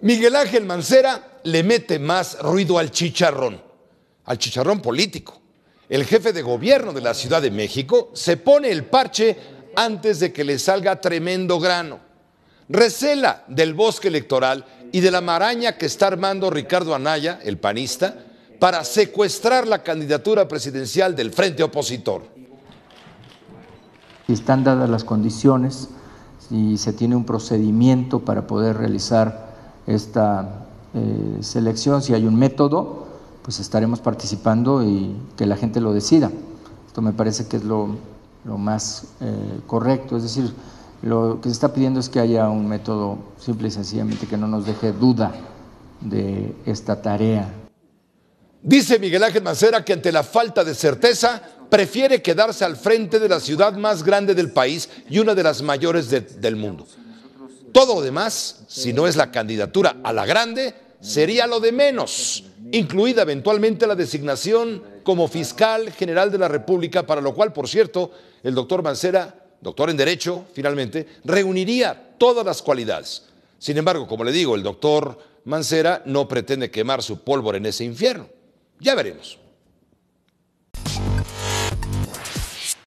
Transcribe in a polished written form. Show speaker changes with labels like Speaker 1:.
Speaker 1: Miguel Ángel Mancera le mete más ruido al chicharrón político. El jefe de gobierno de la Ciudad de México se pone el parche antes de que le salga tremendo grano. Recela del bosque electoral y de la maraña que está armando Ricardo Anaya, el panista, para secuestrar la candidatura presidencial del frente opositor.
Speaker 2: Si están dadas las condiciones, si se tiene un procedimiento para poder realizar esta selección, si hay un método, pues estaremos participando y que la gente lo decida. Esto me parece que es lo más correcto, es decir, lo que se está pidiendo es que haya un método simple y sencillamente que no nos deje duda de esta tarea.
Speaker 1: Dice Miguel Ángel Mancera que ante la falta de certeza prefiere quedarse al frente de la ciudad más grande del país y una de las mayores del mundo. Todo lo demás, si no es la candidatura a la grande, sería lo de menos, incluida eventualmente la designación como fiscal general de la República, para lo cual, por cierto, el doctor Mancera, doctor en Derecho, finalmente, reuniría todas las cualidades. Sin embargo, como le digo, el doctor Mancera no pretende quemar su pólvora en ese infierno. Ya veremos.